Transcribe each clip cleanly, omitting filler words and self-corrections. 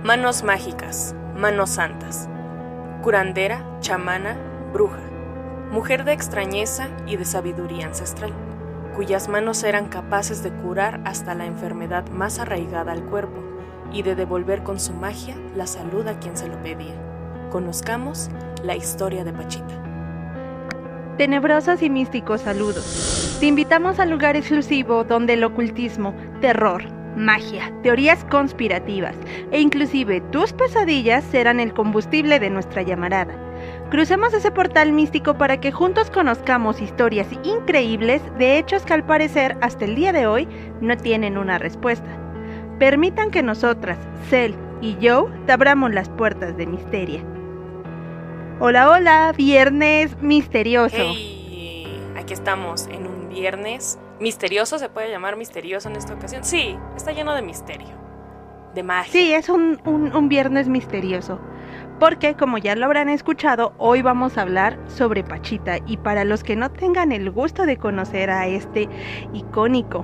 Manos mágicas, manos santas, curandera, chamana, bruja, mujer de extrañeza y de sabiduría ancestral, cuyas manos eran capaces de curar hasta la enfermedad más arraigada al cuerpo y de devolver con su magia la salud a quien se lo pedía. Conozcamos la historia de Pachita. Tenebrosos y místicos saludos. Te invitamos al lugar exclusivo donde el ocultismo, terror, magia, teorías conspirativas e inclusive tus pesadillas serán el combustible de nuestra llamarada. Crucemos ese portal místico para que juntos conozcamos historias increíbles de hechos que al parecer hasta el día de hoy no tienen una respuesta. Permitan que nosotras, Cel y Joe, te abramos las puertas de Misteria. Hola, hola, viernes misterioso. Hey, aquí estamos en un viernes misterioso, ¿se puede llamar misterioso en esta ocasión? Sí, está lleno de misterio, de magia. Sí, es un viernes misterioso, porque como ya lo habrán escuchado, hoy vamos a hablar sobre Pachita, y para los que no tengan el gusto de conocer a este icónico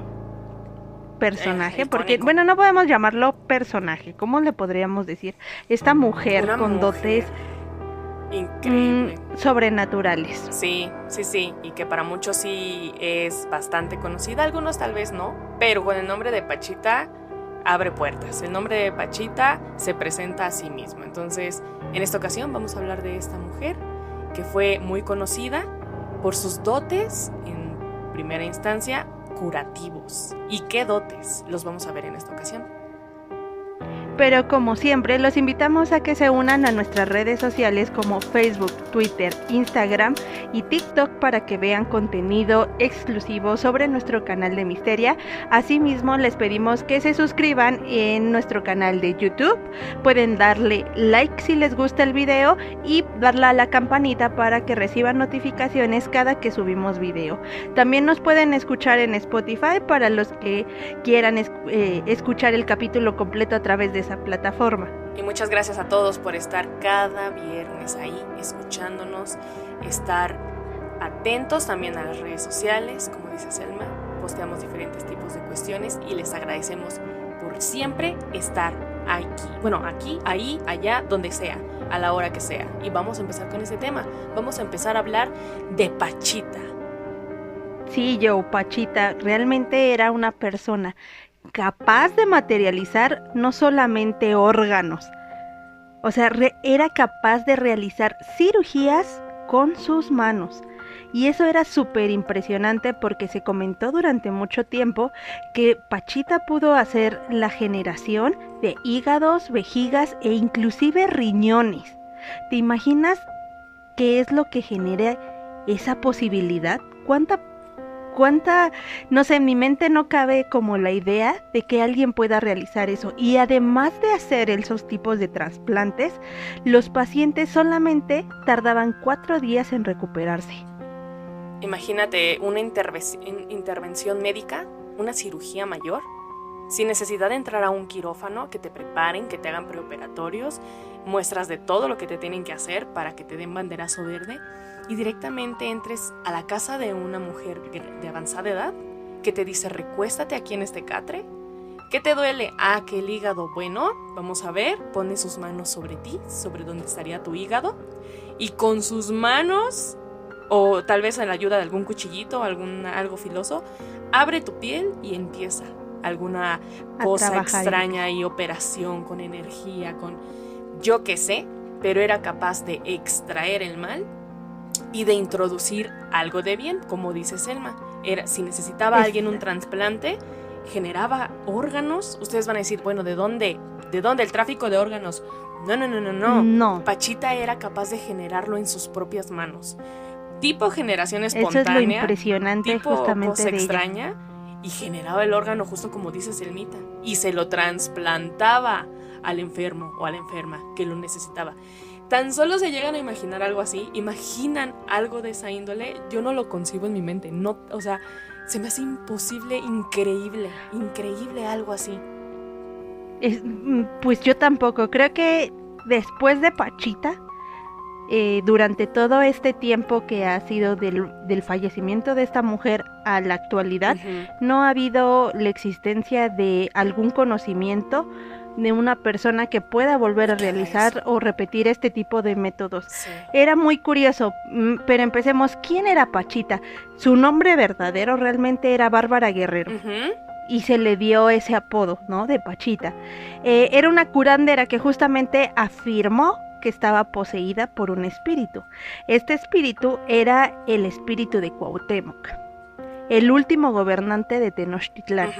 personaje, porque, bueno, no podemos llamarlo personaje, ¿cómo le podríamos decir? Esta mujer con dotes increíble, sobrenaturales. Sí, y que para muchos sí es bastante conocida, algunos tal vez no, pero con el nombre de Pachita abre puertas. El nombre de Pachita se presenta a sí mismo. Entonces, en esta ocasión vamos a hablar de esta mujer que fue muy conocida por sus dotes, en primera instancia, curativos. ¿Y qué dotes? Los vamos a ver en esta ocasión. Pero como siempre, los invitamos a que se unan a nuestras redes sociales como Facebook, Twitter, Instagram y TikTok para que vean contenido exclusivo sobre nuestro canal de Misteria. Asimismo, les pedimos que se suscriban en nuestro canal de YouTube. Pueden darle like si les gusta el video y darle a la campanita para que reciban notificaciones cada que subimos video. También nos pueden escuchar en Spotify para los que quieran escuchar el capítulo completo a través de esa plataforma. Y muchas gracias a todos por estar cada viernes ahí escuchándonos, estar atentos también a las redes sociales, como dice Selma, posteamos diferentes tipos de cuestiones y les agradecemos por siempre estar aquí, bueno, aquí, ahí, allá, donde sea, a la hora que sea. Y vamos a empezar con ese tema, vamos a empezar a hablar de Pachita. Sí, Joe, Pachita realmente era una persona capaz de materializar no solamente órganos, o sea, era capaz de realizar cirugías con sus manos. Y eso era súper impresionante porque se comentó durante mucho tiempo que Pachita pudo hacer la generación de hígados, vejigas e inclusive riñones. ¿Te imaginas qué es lo que genera esa posibilidad? No sé, en mi mente no cabe como la idea de que alguien pueda realizar eso. Y además de hacer esos tipos de trasplantes, los pacientes solamente tardaban 4 días en recuperarse. Imagínate una intervención médica, una cirugía mayor, sin necesidad de entrar a un quirófano, que te preparen, que te hagan preoperatorios, muestras de todo lo que te tienen que hacer para que te den banderazo verde, y directamente entres a la casa de una mujer de avanzada edad que te dice: recuéstate aquí en este catre. ¿Qué te duele? Que el hígado. Bueno, vamos a ver. Pone sus manos sobre ti, sobre donde estaría tu hígado, y con sus manos, o tal vez en la ayuda de algún cuchillito, algo filoso, abre tu piel y empieza alguna cosa extraña y operación con energía, con yo qué sé, pero era capaz de extraer el mal y de introducir algo de bien, como dice Selma. Si necesitaba alguien un trasplante, generaba órganos. Ustedes van a decir, bueno, ¿de dónde el tráfico de órganos? No. Pachita era capaz de generarlo en sus propias manos. Tipo generación espontánea. Eso es lo impresionante, tipo justamente cosa de extraña, ella. Y generaba el órgano justo como dice Selmita. Y se lo trasplantaba al enfermo o a la enferma que lo necesitaba. Tan solo se llegan a imaginar algo así, imaginan algo de esa índole, yo no lo concibo en mi mente, no, o sea, se me hace imposible, increíble algo así. Pues yo tampoco, creo que después de Pachita, durante todo este tiempo que ha sido del fallecimiento de esta mujer a la actualidad, no ha habido la existencia de algún conocimiento de una persona que pueda volver a realizar o repetir este tipo de métodos. Sí. Era muy curioso, pero empecemos. ¿Quién era Pachita? Su nombre verdadero realmente era Bárbara Guerrero. Y se le dio ese apodo, ¿no? De Pachita. Era una curandera que justamente afirmó que estaba poseída por un espíritu. Este espíritu era el espíritu de Cuauhtémoc, el último gobernante de Tenochtitlán,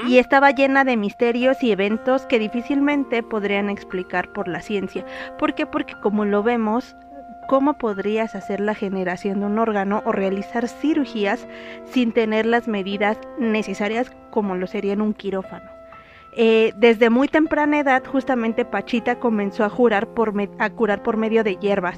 y estaba llena de misterios y eventos que difícilmente podrían explicar por la ciencia. ¿Por qué? Porque como lo vemos, ¿cómo podrías hacer la generación de un órgano o realizar cirugías sin tener las medidas necesarias como lo sería en un quirófano? Desde muy temprana edad, justamente Pachita comenzó a curar por medio de hierbas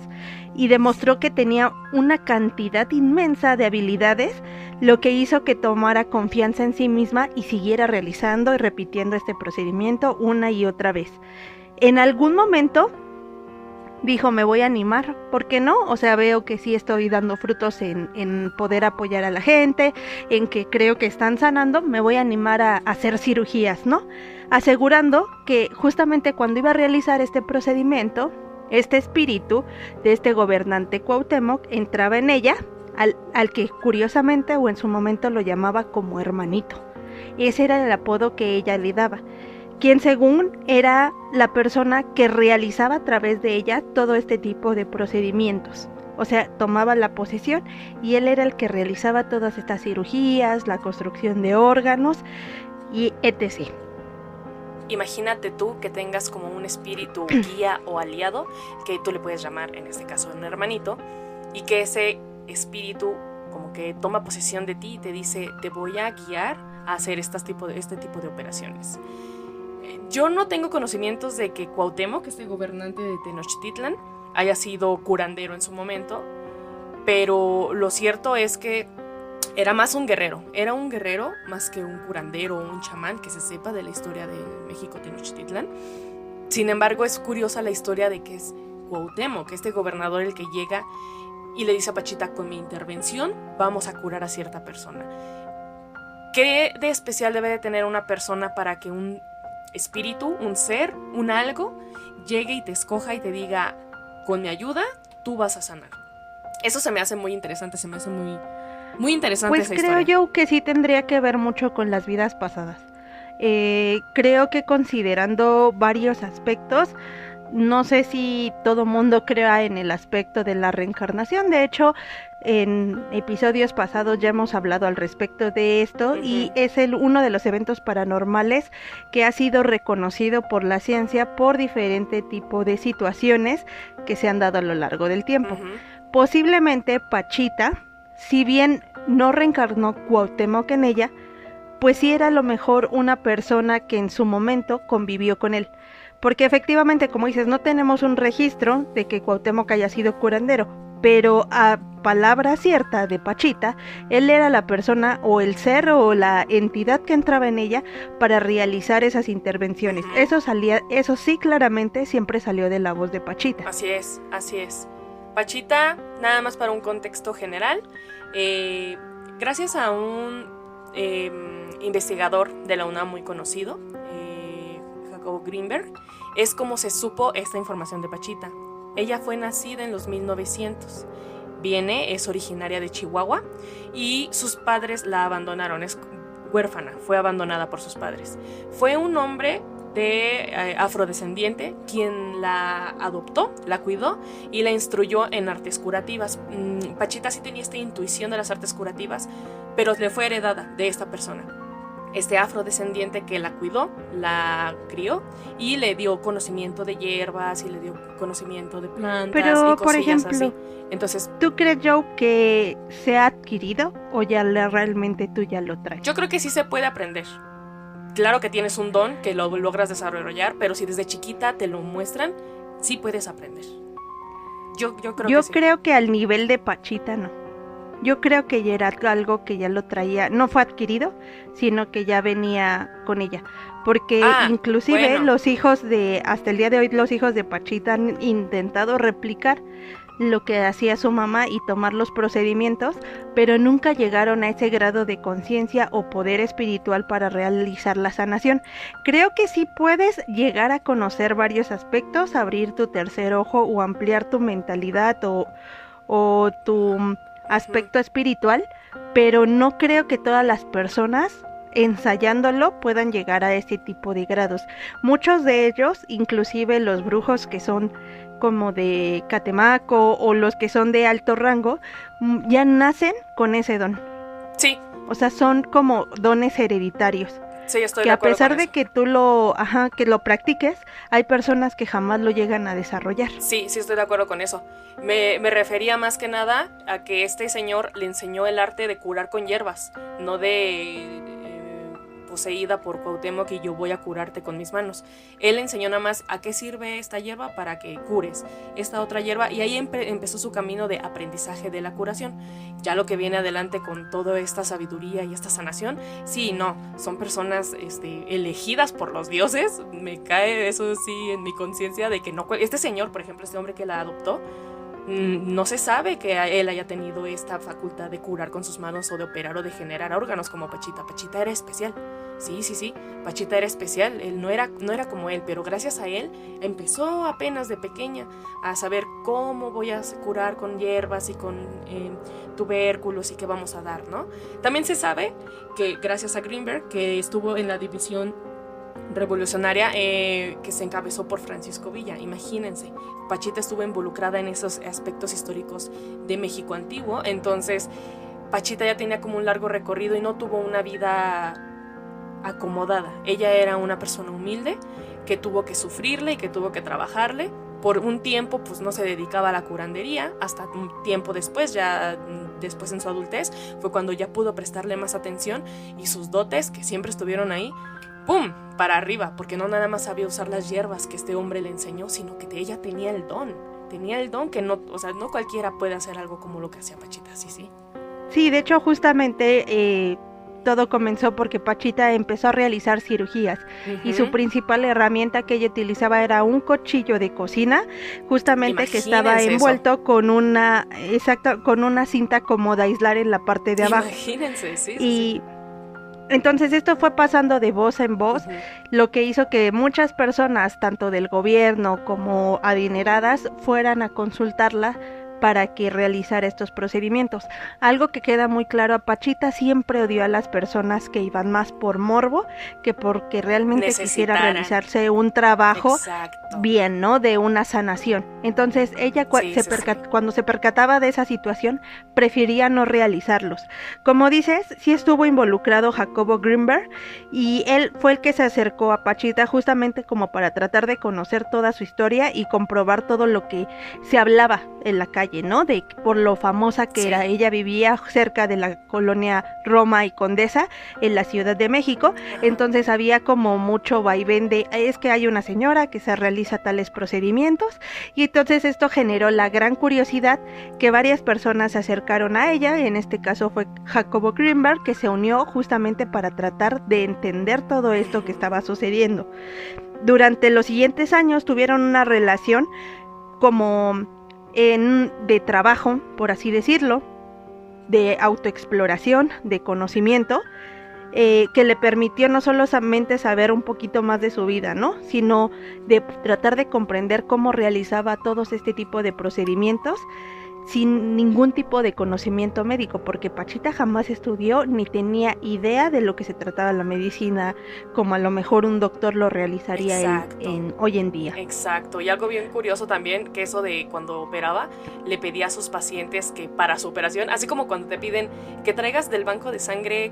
y demostró que tenía una cantidad inmensa de habilidades, lo que hizo que tomara confianza en sí misma y siguiera realizando y repitiendo este procedimiento una y otra vez. En algún momento dijo, me voy a animar, ¿por qué no? O sea, veo que sí estoy dando frutos en poder apoyar a la gente, en que creo que están sanando, me voy a animar a hacer cirugías, ¿no? Asegurando que justamente cuando iba a realizar este procedimiento, este espíritu de este gobernante Cuauhtémoc entraba en ella, al que curiosamente o en su momento lo llamaba como hermanito. Ese era el apodo que ella le daba, quien según era la persona que realizaba a través de ella todo este tipo de procedimientos. O sea, tomaba la posesión y él era el que realizaba todas estas cirugías, la construcción de órganos y etc. Imagínate tú que tengas como un espíritu guía o aliado, que tú le puedes llamar, en este caso, un hermanito, y que ese espíritu como que toma posesión de ti y te dice, te voy a guiar a hacer este tipo de operaciones. Yo no tengo conocimientos de que Cuauhtémoc, este gobernante de Tenochtitlan, haya sido curandero en su momento, pero lo cierto es que era más un guerrero, más que un curandero o un chamán que se sepa de la historia de México Tenochtitlan. Sin embargo, es curiosa la historia de que es Cuauhtémoc, este gobernador, el que llega y le dice a Pachita, con mi intervención vamos a curar a cierta persona. ¿Qué de especial debe de tener una persona para que un espíritu, un ser, un algo, llegue y te escoja y te diga, con mi ayuda, tú vas a sanar? Eso se me hace muy interesante, se me hace muy interesante pues esa historia. Pues creo yo que sí tendría que ver mucho con las vidas pasadas. Creo que considerando varios aspectos, no sé si todo mundo crea en el aspecto de la reencarnación. De hecho, en episodios pasados ya hemos hablado al respecto de esto, y es uno de los eventos paranormales que ha sido reconocido por la ciencia por diferente tipo de situaciones que se han dado a lo largo del tiempo. Posiblemente Pachita, si bien no reencarnó Cuauhtémoc en ella, pues sí era a lo mejor una persona que en su momento convivió con él. Porque efectivamente, como dices, no tenemos un registro de que Cuauhtémoc haya sido curandero, pero a palabra cierta de Pachita, él era la persona o el ser o la entidad que entraba en ella para realizar esas intervenciones. Eso sí claramente siempre salió de la voz de Pachita. Así es. Pachita, nada más para un contexto general, gracias a un investigador de la UNAM muy conocido, Jacobo Greenberg, es como se supo esta información de Pachita. Ella fue nacida en los 1900, es originaria de Chihuahua y sus padres la abandonaron, es huérfana, fue abandonada por sus padres. Fue un hombre de afrodescendiente quien la adoptó, la cuidó y la instruyó en artes curativas. Pachita sí tenía esta intuición de las artes curativas, pero le fue heredada de esta persona, este afrodescendiente que la cuidó, la crió y le dio conocimiento de hierbas y le dio conocimiento de plantas. Pero, y cosillas por ejemplo, así. Entonces, ¿tú crees, Joe, que se ha adquirido o ya realmente tú ya lo traes? Yo creo que sí se puede aprender. Claro que tienes un don que lo logras desarrollar, pero si desde chiquita te lo muestran, sí puedes aprender. Yo creo que al nivel de Pachita no. Yo creo que ya era algo que ya lo traía, no fue adquirido, sino que ya venía con ella. Porque inclusive los hijos hasta el día de hoy, los hijos de Pachita han intentado replicar lo que hacía su mamá y tomar los procedimientos, pero nunca llegaron a ese grado de conciencia o poder espiritual para realizar la sanación. Creo que sí puedes llegar a conocer varios aspectos, abrir tu tercer ojo o ampliar tu mentalidad o tu aspecto espiritual, pero no creo que todas las personas ensayándolo puedan llegar a este tipo de grados. Muchos de ellos, inclusive los brujos que son como de Catemaco o los que son de alto rango, ya nacen con ese don. Sí. O sea, son como dones hereditarios. Sí, estoy que de a acuerdo pesar con de eso. que tú que lo practiques, hay personas que jamás lo llegan a desarrollar. Sí, estoy de acuerdo con eso. Me refería más que nada a que este señor le enseñó el arte de curar con hierbas, no de poseída por Cuauhtémoc y yo voy a curarte con mis manos. Él le enseñó nada más a qué sirve esta hierba para que cures esta otra hierba, y ahí empezó su camino de aprendizaje de la curación. Ya lo que viene adelante con toda esta sabiduría y esta sanación, sí, no, son personas elegidas por los dioses. Me cae eso sí en mi conciencia de que no, este señor, por ejemplo, este hombre que la adoptó, no se sabe que él haya tenido esta facultad de curar con sus manos o de operar o de generar órganos como Pachita. Pachita era especial. Sí, Pachita era especial. Él no era como él, pero gracias a él empezó apenas de pequeña a saber cómo voy a curar con hierbas y con tubérculos y qué vamos a dar, ¿no? También se sabe que gracias a Greenberg, que estuvo en la división revolucionaria que se encabezó por Francisco Villa. Imagínense, Pachita estuvo involucrada en esos aspectos históricos de México antiguo. Entonces Pachita ya tenía como un largo recorrido y no tuvo una vida acomodada. Ella era una persona humilde que tuvo que sufrirle y que tuvo que trabajarle. Por un tiempo pues no se dedicaba a la curandería, hasta un tiempo después, ya después en su adultez, fue cuando ya pudo prestarle más atención, y sus dotes, que siempre estuvieron ahí, ¡pum!, para arriba, porque no nada más sabía usar las hierbas que este hombre le enseñó, sino que ella tenía el don que no, o sea, no cualquiera puede hacer algo como lo que hacía Pachita, sí. Sí, de hecho justamente todo comenzó porque Pachita empezó a realizar cirugías y su principal herramienta que ella utilizaba era un cuchillo de cocina, justamente que estaba envuelto con una cinta como de aislar en la parte de abajo. Imagínense, sí. Y entonces esto fue pasando de voz en voz, lo que hizo que muchas personas, tanto del gobierno como adineradas, fueran a consultarla para que realizara estos procedimientos. Algo que queda muy claro, a Pachita siempre odió a las personas que iban más por morbo que porque realmente quisiera realizarse un trabajo bien, ¿no? De una sanación. Entonces ella cuando se percataba de esa situación, prefería no realizarlos. Como dices, sí estuvo involucrado Jacobo Greenberg, y él fue el que se acercó a Pachita justamente como para tratar de conocer toda su historia y comprobar todo lo que se hablaba en la calle, ¿no? De por lo famosa que era. Ella vivía cerca de la colonia Roma y Condesa en la Ciudad de México. Entonces había como mucho vaivén de es que hay una señora que se realiza tales procedimientos, y entonces esto generó la gran curiosidad que varias personas se acercaron a ella. En este caso fue Jacobo Greenberg, que se unió justamente para tratar de entender todo esto que estaba sucediendo. Durante los siguientes años tuvieron una relación como de trabajo, por así decirlo, de autoexploración, de conocimiento, que le permitió no solamente saber un poquito más de su vida, ¿no?, sino de tratar de comprender cómo realizaba todos este tipo de procedimientos sin ningún tipo de conocimiento médico, porque Pachita jamás estudió ni tenía idea de lo que se trataba la medicina, como a lo mejor un doctor lo realizaría hoy en día. Exacto, y algo bien curioso también, que eso de cuando operaba, le pedía a sus pacientes que para su operación, así como cuando te piden que traigas del banco de sangre,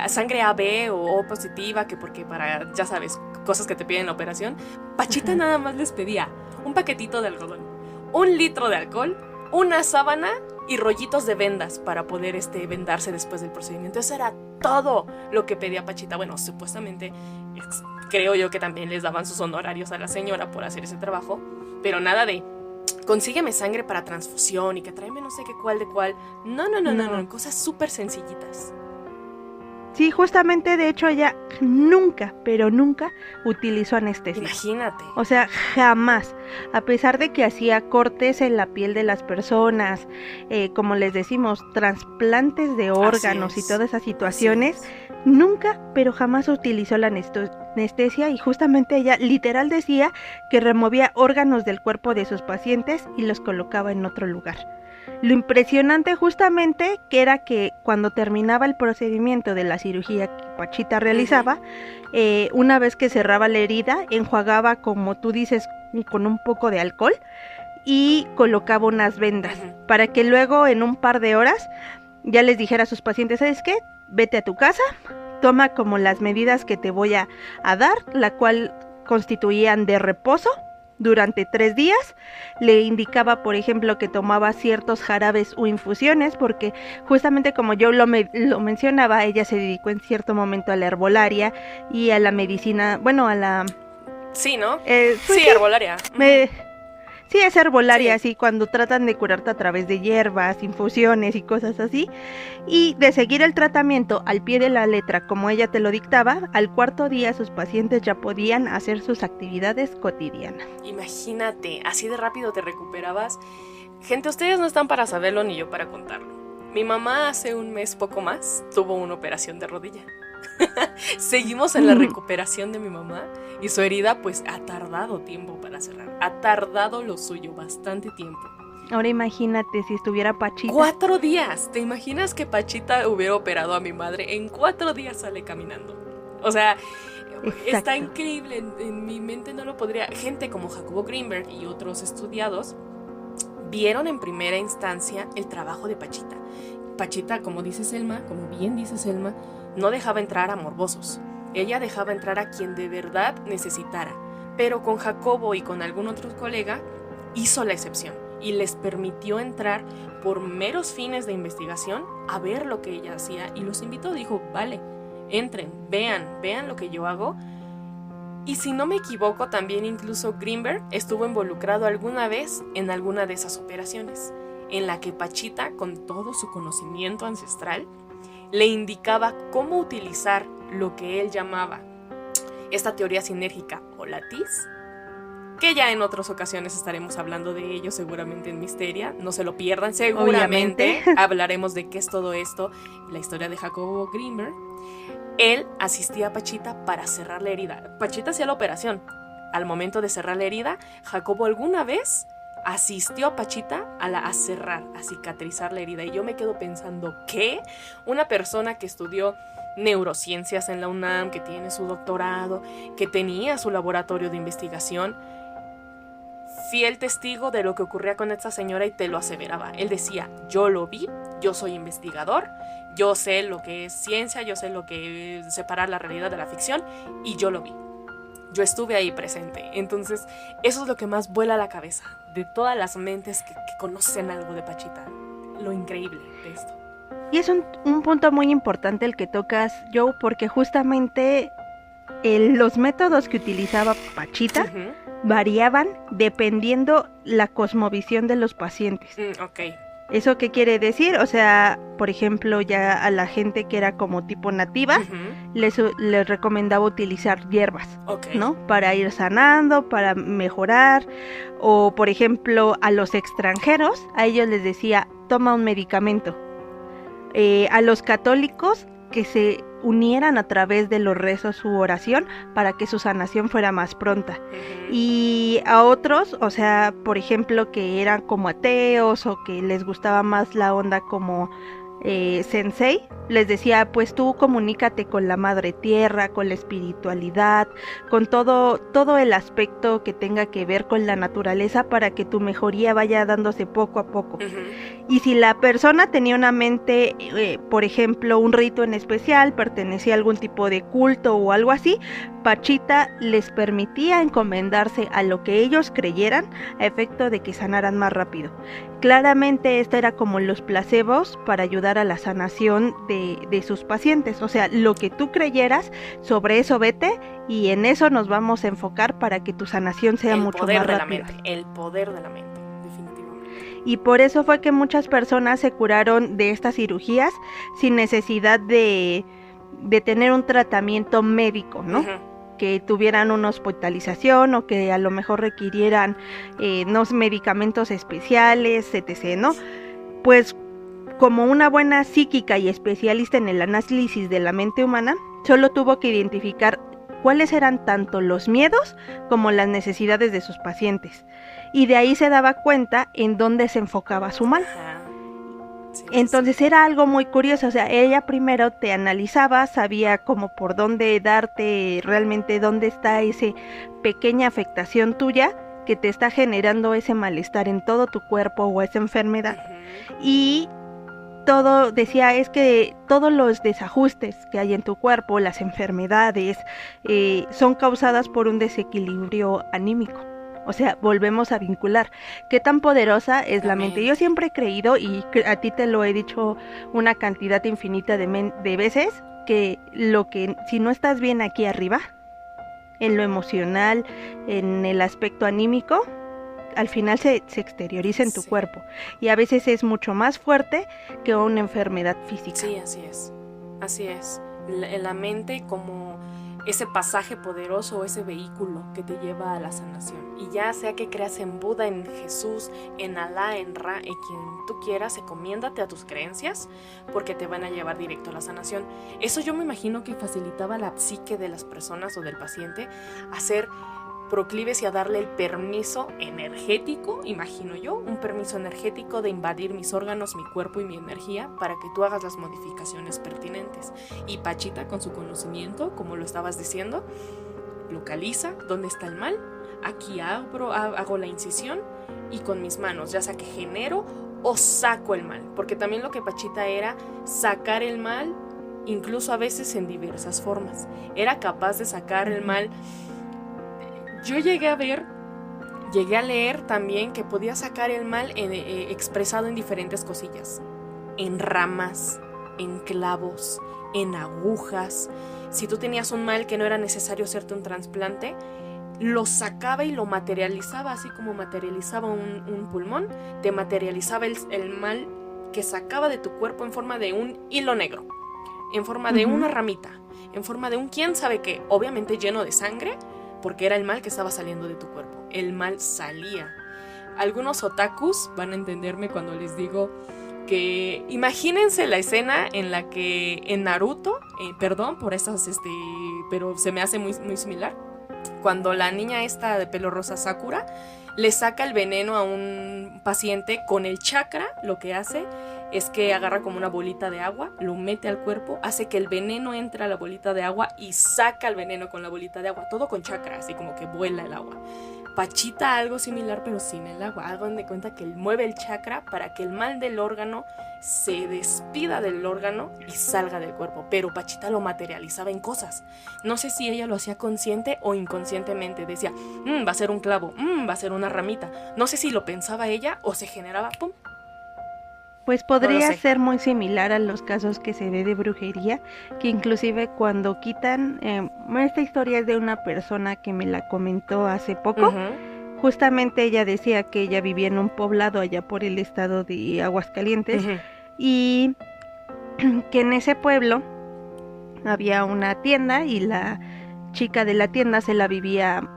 sangre AB o O positiva, que porque para, ya sabes, cosas que te piden en la operación, Pachita nada más les pedía un paquetito de algodón, 1 litro de alcohol, una sábana y rollitos de vendas para poder vendarse después del procedimiento. Eso era todo lo que pedía Pachita. Bueno, supuestamente creo yo que también les daban sus honorarios a la señora por hacer ese trabajo, pero nada de consígueme sangre para transfusión y que tráeme no sé qué cuál de cuál. No, cosas súper sencillitas. Sí, justamente, de hecho, ella nunca, pero nunca utilizó anestesia. Imagínate. O sea, jamás. A pesar de que hacía cortes en la piel de las personas, como les decimos, trasplantes de órganos y todas esas situaciones, nunca, pero jamás utilizó la anestesia, y justamente ella literal decía que removía órganos del cuerpo de sus pacientes y los colocaba en otro lugar. Lo impresionante justamente que era que cuando terminaba el procedimiento de la cirugía que Pachita realizaba, una vez que cerraba la herida, enjuagaba, como tú dices, con un poco de alcohol y colocaba unas vendas para que luego en un par de horas ya les dijera a sus pacientes, ¿sabes qué? Vete a tu casa, toma como las medidas que te voy a dar, la cual constituían de reposo durante 3 días. Le indicaba, por ejemplo, que tomaba ciertos jarabes o infusiones, porque justamente como yo lo mencionaba, ella se dedicó en cierto momento a la herbolaria y a la medicina, bueno, a la... Sí, ¿no? Pues sí, herbolaria. Sí, es herbolaria, sí, cuando tratan de curarte a través de hierbas, infusiones y cosas así. Y de seguir el tratamiento al pie de la letra, como ella te lo dictaba, al 4.º día sus pacientes ya podían hacer sus actividades cotidianas. Imagínate, así de rápido te recuperabas. Gente, ustedes no están para saberlo ni yo para contarlo. Mi mamá hace un mes, poco más, tuvo una operación de rodilla. Seguimos en la recuperación de mi mamá y su herida pues ha tardado tiempo para cerrar. Ha tardado lo suyo, bastante tiempo. Ahora imagínate si estuviera Pachita. 4 días. ¿Te imaginas que Pachita hubiera operado a mi madre? En 4 días sale caminando. O sea, exacto. Está increíble. En mi mente no lo podría. Gente como Jacobo Greenberg y otros estudiados vieron en primera instancia el trabajo de Pachita. Pachita, como dice Selma, como bien dice Selma, no dejaba entrar a morbosos. Ella dejaba entrar a quien de verdad necesitara. Pero con Jacobo y con algún otro colega hizo la excepción y les permitió entrar por meros fines de investigación a ver lo que ella hacía y los invitó. Dijo, vale, entren, vean lo que yo hago. Y si no me equivoco, también incluso Greenberg estuvo involucrado alguna vez en alguna de esas operaciones, en la que Pachita, con todo su conocimiento ancestral, le indicaba cómo utilizar lo que él llamaba esta teoría sinérgica o latiz, que ya en otras ocasiones estaremos hablando de ello, seguramente en Misteria, no se lo pierdan, seguramente hablaremos de qué es todo esto, la historia de Jacobo Greenberg. Él asistía a Pachita para cerrar la herida. Pachita hacía la operación. Al momento de cerrar la herida, Jacobo alguna vez asistió a Pachita a cerrar, a cicatrizar la herida. Y yo me quedo pensando, ¿qué? Una persona que estudió neurociencias en la UNAM, que tiene su doctorado, que tenía su laboratorio de investigación, fiel testigo de lo que ocurría con esta señora, y te lo aseveraba. Él decía, yo lo vi, yo soy investigador, yo sé lo que es ciencia, yo sé lo que es separar la realidad de la ficción, y yo lo vi. Yo estuve ahí presente. Entonces, eso es lo que más vuela a la cabeza de todas las mentes que conocen algo de Pachita. Lo increíble de esto. Y es un punto muy importante el que tocas, Joe, porque justamente los métodos que utilizaba Pachita variaban dependiendo la cosmovisión de los pacientes. Ok. ¿Eso qué quiere decir? O sea, por ejemplo, ya a la gente que era como tipo nativa, les recomendaba utilizar hierbas, ¿no? Para ir sanando, para mejorar. O, por ejemplo, a los extranjeros, a ellos les decía, toma un medicamento. A los católicos, que se unieran a través de los rezos u oración para que su sanación fuera más pronta. Y a otros, o sea, por ejemplo, que eran como ateos o que les gustaba más la onda como sensei, les decía, pues tú comunícate con la madre tierra, con la espiritualidad, con todo el aspecto que tenga que ver con la naturaleza, para que tu mejoría vaya dándose poco a poco. Y si la persona tenía una mente, por ejemplo, un rito en especial, pertenecía a algún tipo de culto o algo así, Pachita les permitía encomendarse a lo que ellos creyeran, a efecto de que sanaran más rápido. Claramente esto era como los placebos para ayudar a la sanación de sus pacientes. O sea, lo que tú creyeras, sobre eso vete, y en eso nos vamos a enfocar para que tu sanación sea mucho más rápida. El poder de la mente, definitivamente. Y por eso fue que muchas personas se curaron de estas cirugías sin necesidad de tener un tratamiento médico, ¿no? Que tuvieran una hospitalización o que a lo mejor requirieran unos medicamentos especiales, etc., ¿no? Pues como una buena psíquica y especialista en el análisis de la mente humana, solo tuvo que identificar cuáles eran tanto los miedos como las necesidades de sus pacientes. Y de ahí se daba cuenta en dónde se enfocaba su mal. Sí, entonces era algo muy curioso, o sea, ella primero te analizaba, sabía como por dónde darte realmente dónde está esa pequeña afectación tuya que te está generando ese malestar en todo tu cuerpo o esa enfermedad. Y todo decía, es que todos los desajustes que hay en tu cuerpo, las enfermedades, son causadas por un desequilibrio anímico. O sea, volvemos a vincular qué tan poderosa es la mente. Yo siempre he creído, y a ti te lo he dicho una cantidad infinita de veces, que si no estás bien aquí arriba, en lo emocional, en el aspecto anímico, al final se exterioriza en tu cuerpo. Y a veces es mucho más fuerte que una enfermedad física. Sí, así es. La mente como ese pasaje poderoso o ese vehículo que te lleva a la sanación. Y ya sea que creas en Buda, en Jesús, en Alá, en Ra, en quien tú quieras, encomiéndate a tus creencias porque te van a llevar directo a la sanación. Eso yo me imagino que facilitaba la psique de las personas o del paciente a ser proclives y a darle el permiso energético, imagino yo, un permiso energético de invadir mis órganos, mi cuerpo y mi energía para que tú hagas las modificaciones pertinentes. Y Pachita, con su conocimiento, como lo estabas diciendo, localiza dónde está el mal, aquí hago la incisión y con mis manos, ya sea que genero o saco el mal, porque también lo que Pachita era sacar el mal, incluso a veces en diversas formas. Era capaz de sacar el mal. Yo llegué a leer también que podía sacar el mal expresado en diferentes cosillas, en ramas, en clavos, en agujas. Si tú tenías un mal que no era necesario hacerte un trasplante, lo sacaba y lo materializaba, así como materializaba un pulmón, te materializaba el mal que sacaba de tu cuerpo en forma de un hilo negro, en forma de una ramita, en forma de un quién sabe qué, obviamente lleno de sangre, porque era el mal que estaba saliendo de tu cuerpo. El mal salía. Algunos otakus van a entenderme cuando les digo que imagínense la escena en la que en Naruto, perdón por esas, pero se me hace muy, muy similar, cuando la niña esta de pelo rosa, Sakura, le saca el veneno a un paciente con el chakra. Lo que hace es que agarra como una bolita de agua, lo mete al cuerpo, hace que el veneno entre a la bolita de agua y saca el veneno con la bolita de agua, todo con chakra, así como que vuela el agua. Pachita algo similar pero sin el agua, hagan de cuenta que él mueve el chakra para que el mal del órgano se despida del órgano y salga del cuerpo, pero Pachita lo materializaba en cosas. No sé si ella lo hacía consciente o inconscientemente, decía, va a ser un clavo, va a ser una ramita, no sé si lo pensaba ella o se generaba, ¡pum! Pues podría ser muy similar a los casos que se ve de brujería, que inclusive cuando quitan, esta historia es de una persona que me la comentó hace poco. Justamente ella decía que ella vivía en un poblado allá por el estado de Aguascalientes, y que en ese pueblo había una tienda y la chica de la tienda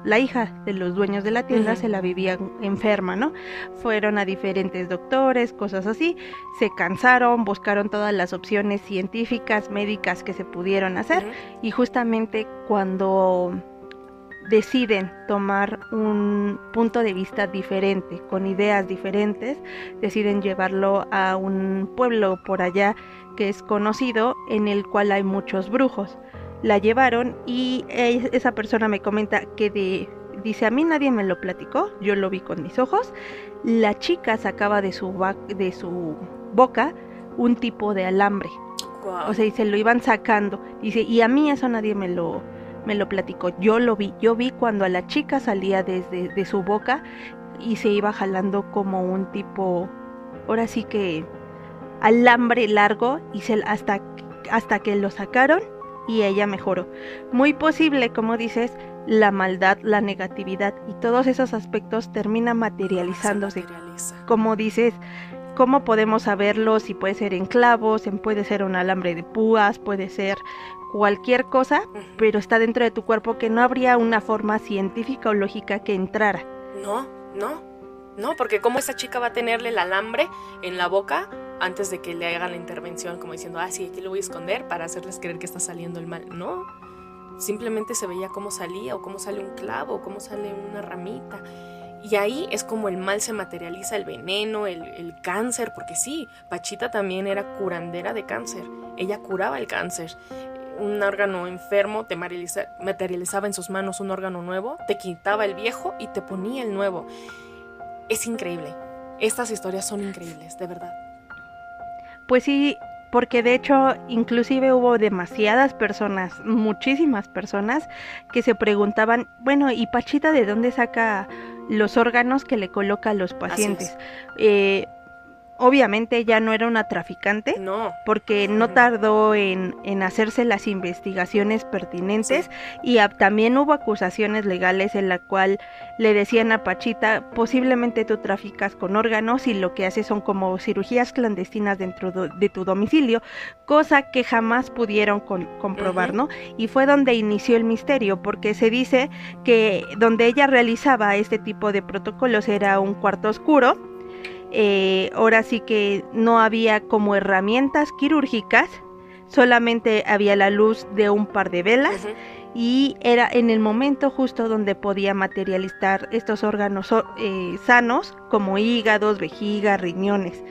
la hija de los dueños de la tienda se la vivía enferma, ¿no? Fueron a diferentes doctores, cosas así, se cansaron, buscaron todas las opciones científicas, médicas que se pudieron hacer, y justamente cuando deciden tomar un punto de vista diferente, con ideas diferentes, deciden llevarlo a un pueblo por allá que es conocido, en el cual hay muchos brujos. La llevaron y esa persona me comenta que dice, a mí nadie me lo platicó, yo lo vi con mis ojos. La chica sacaba de su boca un tipo de alambre. Wow. O sea, y se lo iban sacando. Dice, y a mí eso nadie me lo platicó, yo lo vi. Yo vi cuando a la chica salía de su boca y se iba jalando como un tipo, ahora sí que alambre largo, y hasta que lo sacaron y ella mejoró. Muy posible, como dices, la maldad, la negatividad y todos esos aspectos terminan materializándose. Como dices, ¿cómo podemos saberlo? Si puede ser en clavos, puede ser un alambre de púas, puede ser cualquier cosa, pero está dentro de tu cuerpo, que no habría una forma científica o lógica que entrara. No, porque ¿cómo esa chica va a tenerle el alambre en la boca antes de que le hagan la intervención, como diciendo, sí, aquí lo voy a esconder para hacerles creer que está saliendo el mal? No, simplemente se veía cómo salía, o cómo sale un clavo, o cómo sale una ramita. Y ahí es como el mal se materializa, el veneno, el cáncer, porque sí, Pachita también era curandera de cáncer. Ella curaba el cáncer. Un órgano enfermo te materializaba en sus manos un órgano nuevo, te quitaba el viejo y te ponía el nuevo. Es increíble. Estas historias son increíbles, de verdad. Pues sí, porque de hecho inclusive hubo demasiadas personas, muchísimas personas, que se preguntaban, bueno, ¿y Pachita de dónde saca los órganos que le coloca a los pacientes? Obviamente ella no era una traficante, no, porque no tardó en hacerse las investigaciones pertinentes, y también hubo acusaciones legales en la cual le decían a Pachita, posiblemente tú traficas con órganos y lo que haces son como cirugías clandestinas dentro de tu domicilio, cosa que jamás pudieron comprobar, ¿no? Y fue donde inició el misterio, porque se dice que donde ella realizaba este tipo de protocolos era un cuarto oscuro. Ahora sí que no había como herramientas quirúrgicas, solamente había la luz de un par de velas, y era en el momento justo donde podía materializar estos órganos sanos, como hígados, vejiga, riñones,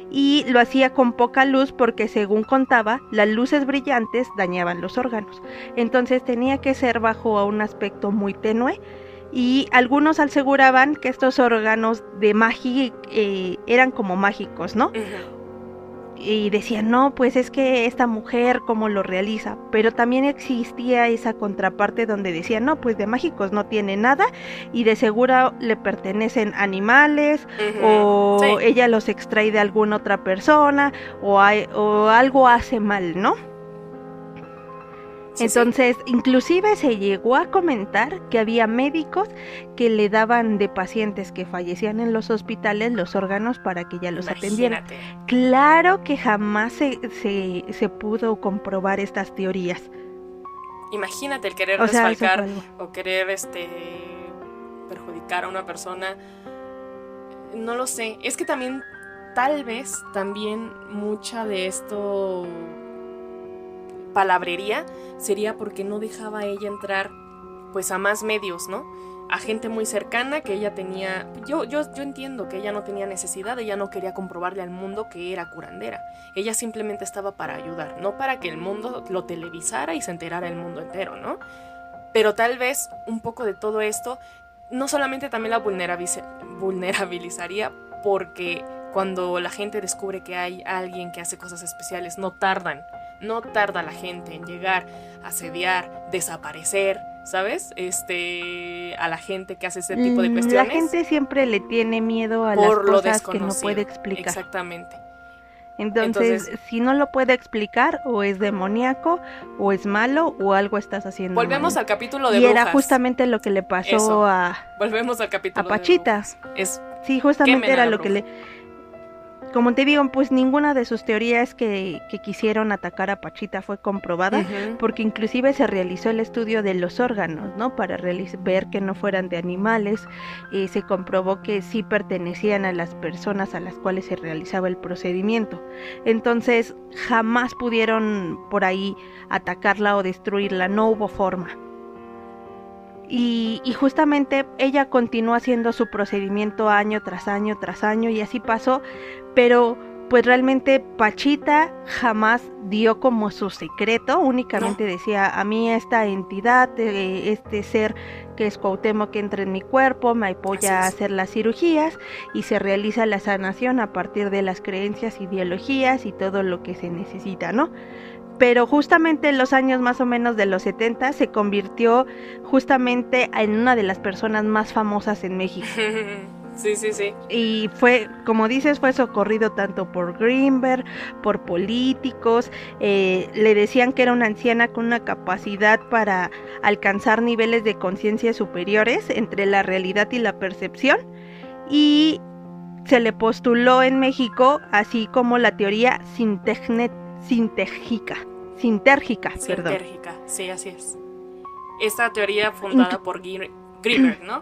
y lo hacía con poca luz porque, según contaba, las luces brillantes dañaban los órganos, entonces tenía que ser bajo a un aspecto muy tenue. Y algunos aseguraban que estos órganos de magia eran como mágicos, ¿no? Y decían, no, pues es que esta mujer cómo lo realiza, pero también existía esa contraparte donde decían, no, pues de mágicos no tiene nada y de seguro le pertenecen animales, o ella los extrae de alguna otra persona, o algo hace mal, ¿no? Entonces, inclusive se llegó a comentar que había médicos que le daban de pacientes que fallecían en los hospitales los órganos para que ella los atendiera. Claro que jamás se pudo comprobar estas teorías. Imagínate el querer desfalcar o querer perjudicar a una persona. No lo sé. Es que también, tal vez, mucha de esto palabrería sería porque no dejaba ella entrar pues a más medios, ¿no? A gente muy cercana que ella tenía. Yo entiendo que ella no tenía necesidad, ella no quería comprobarle al mundo que era curandera. Ella simplemente estaba para ayudar, no para que el mundo lo televisara y se enterara el mundo entero, ¿no? Pero tal vez un poco de todo esto no solamente también la vulnerabilizaría, porque cuando la gente descubre que hay alguien que hace cosas especiales, no tarda la gente en llegar, asediar, desaparecer, ¿sabes? A la gente que hace ese tipo de cuestiones. La gente siempre le tiene miedo a las cosas que no puede explicar. Exactamente. Entonces, si no lo puede explicar, o es demoníaco, o es malo, o algo estás haciendo Volvemos mal. Al capítulo de brujas. Y era justamente lo que le pasó Volvemos al capítulo a Pachita. Sí, justamente era lo que le... Como te digo, pues ninguna de sus teorías que quisieron atacar a Pachita fue comprobada, porque inclusive se realizó el estudio de los órganos, ¿no? Para ver que no fueran de animales, se comprobó que sí pertenecían a las personas a las cuales se realizaba el procedimiento. Entonces, jamás pudieron por ahí atacarla o destruirla, no hubo forma. Y justamente ella continuó haciendo su procedimiento año tras año tras año, y así pasó, pero pues realmente Pachita jamás dio como su secreto, únicamente decía, a mí esta entidad, este ser que es Cuauhtémoc, que entra en mi cuerpo, me apoya a hacer las cirugías y se realiza la sanación a partir de las creencias, ideologías y todo lo que se necesita, ¿no? Pero justamente en los años más o menos de los 70 se convirtió justamente en una de las personas más famosas en México. Sí. Y fue, como dices, fue socorrido tanto por Greenberg, por políticos, le decían que era una anciana con una capacidad para alcanzar niveles de conciencia superiores entre la realidad y la percepción, y se le postuló en México así como la teoría sintégica. sintérgica, perdón. Sintérgica, sí, así es. Esta teoría fundada por Greenberg, ¿no?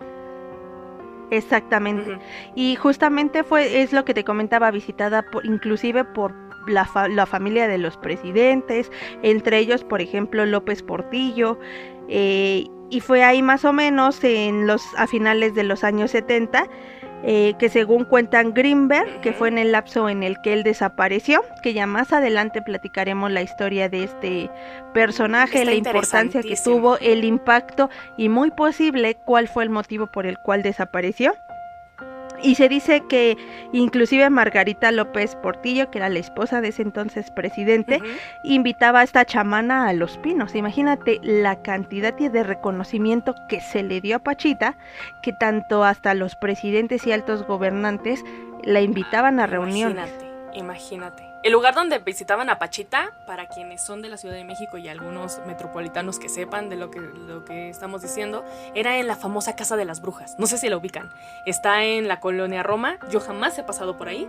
Exactamente. Y justamente es lo que te comentaba, visitada inclusive por la familia de los presidentes, entre ellos, por ejemplo, López Portillo, y fue ahí más o menos a finales de los años 70, que según cuentan Greenberg, que fue en el lapso en el que él desapareció, que ya más adelante platicaremos la historia de este personaje, Está la importancia que tuvo, el impacto y muy posible cuál fue el motivo por el cual desapareció. Y se dice que inclusive Margarita López Portillo, que era la esposa de ese entonces presidente, invitaba a esta chamana a Los Pinos. Imagínate la cantidad de reconocimiento que se le dio a Pachita, que tanto hasta los presidentes y altos gobernantes la invitaban a reuniones. Imagínate. El lugar donde visitaban a Pachita, para quienes son de la Ciudad de México y algunos metropolitanos que sepan de lo que estamos diciendo, era en la famosa Casa de las Brujas. No sé si la ubican. Está en la colonia Roma. Yo jamás he pasado por ahí,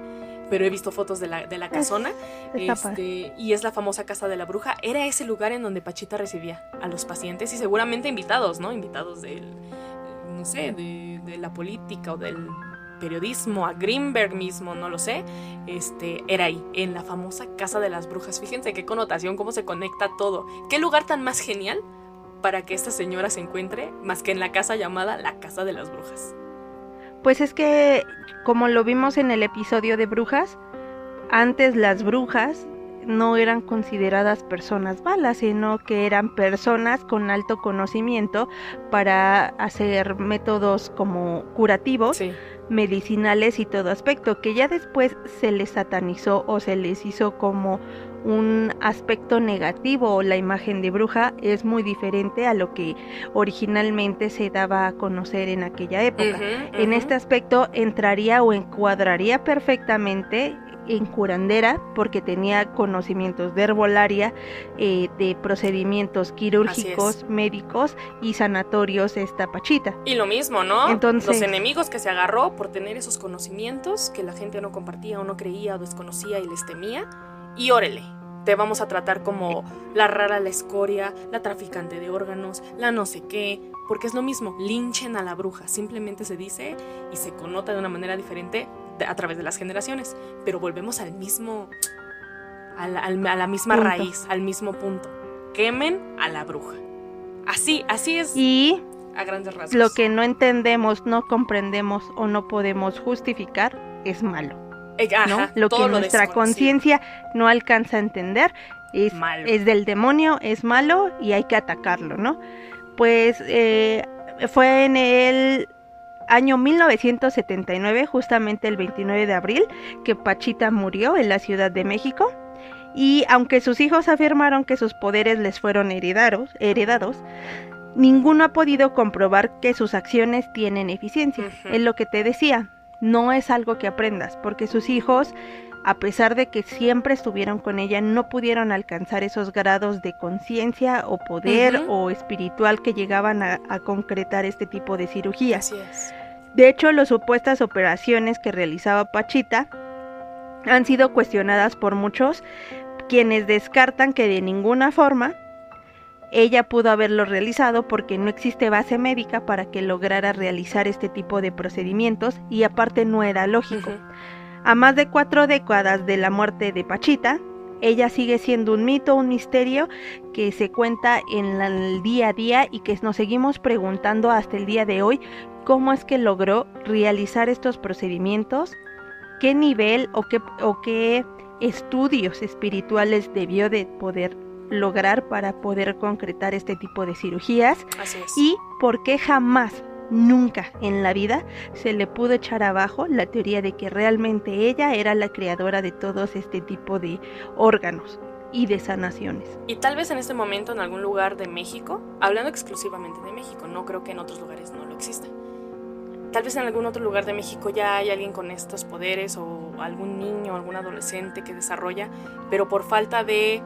pero he visto fotos de la casona. Y es la famosa Casa de la Bruja. Era ese lugar en donde Pachita recibía a los pacientes y seguramente invitados, ¿no? Invitados de la política o del periodismo, a Greenberg mismo, no lo sé, era ahí, en la famosa Casa de las Brujas. Fíjense qué connotación, cómo se conecta todo. Qué lugar tan más genial para que esta señora se encuentre, más que en la casa llamada la Casa de las Brujas. Pues es que, como lo vimos en el episodio de Brujas, antes las brujas no eran consideradas personas malas, sino que eran personas con alto conocimiento para hacer métodos como curativos, medicinales y todo aspecto, que ya después se les satanizó o se les hizo como un aspecto negativo, o la imagen de bruja es muy diferente a lo que originalmente se daba a conocer en aquella época. En este aspecto entraría o encuadraría perfectamente en curandera, porque tenía conocimientos de herbolaria, de procedimientos quirúrgicos, médicos y sanatorios, esta Pachita. Y lo mismo, ¿no? Entonces, los enemigos que se agarró por tener esos conocimientos que la gente no compartía o no creía o desconocía y les temía, y órale, te vamos a tratar como la rara, la escoria, la traficante de órganos, la no sé qué, porque es lo mismo, linchen a la bruja, simplemente se dice y se connota de una manera diferente a través de las generaciones, pero volvemos al mismo, a la misma punto. Raíz, al mismo punto. Quemen a la bruja. Así es. Y a grandes rasgos. Lo que no entendemos, no comprendemos o no podemos justificar es malo. ¿no? Lo que nuestra conciencia no alcanza a entender es del demonio, es malo y hay que atacarlo, ¿no? Pues fue en el año 1979, justamente el 29 de abril, que Pachita murió en la Ciudad de México. Y aunque sus hijos afirmaron que sus poderes les fueron heredados, ninguno ha podido comprobar que sus acciones tienen eficiencia. Es lo que te decía, no es algo que aprendas, porque sus hijos, a pesar de que siempre estuvieron con ella, no pudieron alcanzar esos grados de conciencia o poder o espiritual que llegaban a concretar este tipo de cirugías. Así es. De hecho, las supuestas operaciones que realizaba Pachita han sido cuestionadas por muchos, quienes descartan que de ninguna forma ella pudo haberlo realizado, porque no existe base médica para que lograra realizar este tipo de procedimientos y aparte no era lógico. A más de 4 décadas de la muerte de Pachita, ella sigue siendo un mito, un misterio que se cuenta en el día a día y que nos seguimos preguntando hasta el día de hoy cómo es que logró realizar estos procedimientos, qué nivel o qué estudios espirituales debió de poder lograr para poder concretar este tipo de cirugías. Así es. Y por qué jamás, nunca en la vida se le pudo echar abajo la teoría de que realmente ella era la creadora de todos este tipo de órganos y de sanaciones. Y tal vez en este momento en algún lugar de México, hablando exclusivamente de México, no creo que en otros lugares no lo exista. Tal vez en algún otro lugar de México ya hay alguien con estos poderes, o algún niño o algún adolescente que desarrolla, pero por falta de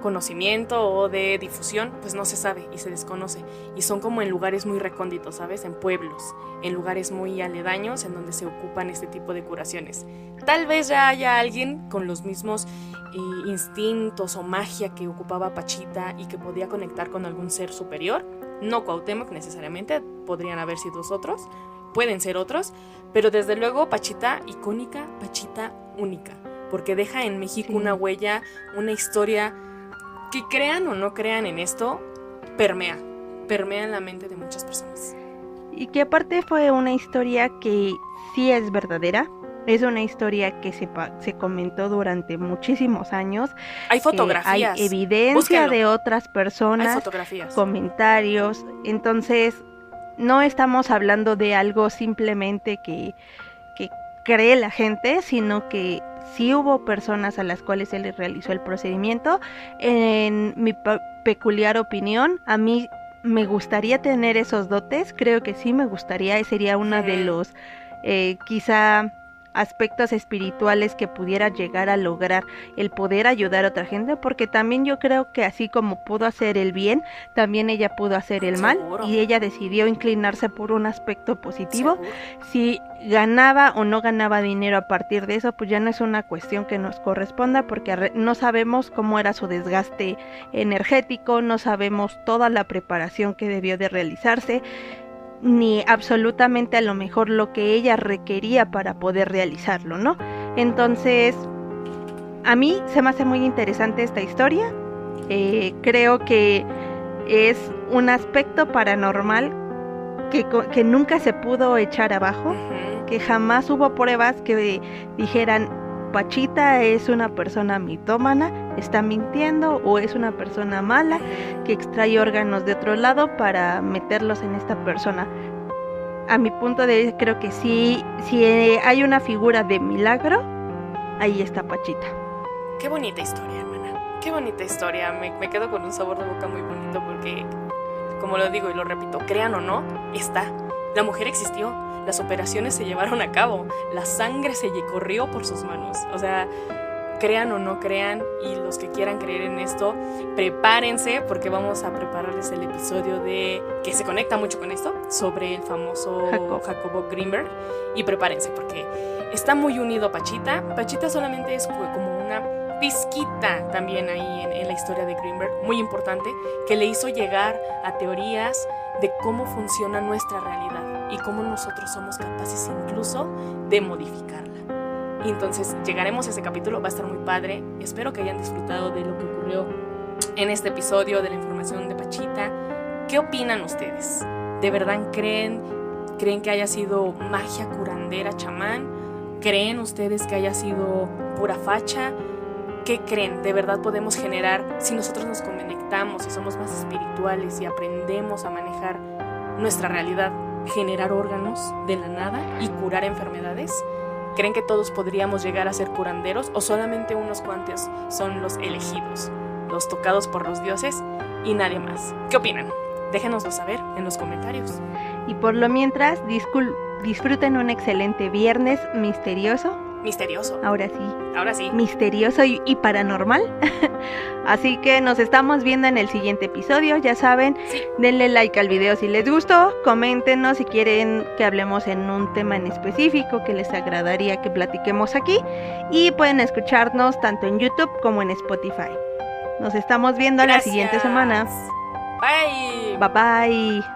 conocimiento o de difusión, pues no se sabe y se desconoce. Y son como en lugares muy recónditos, ¿sabes? En pueblos, en lugares muy aledaños en donde se ocupan este tipo de curaciones. Tal vez ya haya alguien con los mismos instintos o magia que ocupaba Pachita y que podía conectar con algún ser superior. No Cuauhtémoc necesariamente, podrían haber sido otros, pueden ser otros, pero desde luego Pachita icónica, Pachita única, porque deja en México una huella, una historia que crean o no crean en esto, permea en la mente de muchas personas. Y que aparte fue una historia que sí es verdadera. Es una historia que se comentó durante muchísimos años. Hay fotografías. Hay evidencia Búsquenlo. De otras personas. Hay fotografías. Comentarios. Entonces, no estamos hablando de algo simplemente que cree la gente, sino que sí hubo personas a las cuales se les realizó el procedimiento. En mi peculiar opinión, a mí me gustaría tener esos dotes. Creo que sí me gustaría. Sería uno de los, quizá, aspectos espirituales que pudiera llegar a lograr el poder ayudar a otra gente, porque también yo creo que así como pudo hacer el bien, también ella pudo hacer el mal. ¿Seguro? Y ella decidió inclinarse por un aspecto positivo. ¿Seguro? Si ganaba o no ganaba dinero a partir de eso, pues ya no es una cuestión que nos corresponda, porque no sabemos cómo era su desgaste energético, no sabemos toda la preparación que debió de realizarse, ni absolutamente a lo mejor lo que ella requería para poder realizarlo, ¿no? Entonces, a mí se me hace muy interesante esta historia. Creo que es un aspecto paranormal que nunca se pudo echar abajo, que jamás hubo pruebas que dijeran Pachita es una persona mitómana, está mintiendo, o es una persona mala que extrae órganos de otro lado para meterlos en esta persona. A mi punto de vista, creo que sí, si hay una figura de milagro, ahí está Pachita. Qué bonita historia, hermana. Qué bonita historia. Me quedo con un sabor de boca muy bonito porque, como lo digo y lo repito, crean o no, está. La mujer existió. Las operaciones se llevaron a cabo, la sangre se corrió por sus manos. O sea, crean o no crean, y los que quieran creer en esto, prepárense porque vamos a prepararles el episodio que se conecta mucho con esto, sobre el famoso Jacobo Greenberg. Y prepárense porque está muy unido a Pachita. Pachita solamente es como una pizquita también ahí en la historia de Greenberg, muy importante, que le hizo llegar a teorías de cómo funciona nuestra realidad y cómo nosotros somos capaces incluso de modificarla. Y entonces llegaremos a ese capítulo, va a estar muy padre. Espero que hayan disfrutado de lo que ocurrió en este episodio, de la información de Pachita. ¿Qué opinan ustedes? ¿De verdad creen que haya sido magia curandera, chamán? ¿Creen ustedes que haya sido pura facha? ¿Qué creen? ¿De verdad podemos generar, si nosotros nos conectamos y somos más espirituales y aprendemos a manejar nuestra realidad, generar órganos de la nada y curar enfermedades? ¿Creen que todos podríamos llegar a ser curanderos o solamente unos cuantos son los elegidos, los tocados por los dioses y nadie más? ¿Qué opinan? Déjenoslo saber en los comentarios. Y por lo mientras, disfruten un excelente viernes misterioso. Ahora sí. Misterioso y paranormal. Así que nos estamos viendo en el siguiente episodio. Ya saben, sí. Denle like al video si les gustó. Coméntenos si quieren que hablemos en un tema en específico que les agradaría que platiquemos aquí. Y pueden escucharnos tanto en YouTube como en Spotify. Nos estamos viendo la siguiente semana. Bye. Bye bye.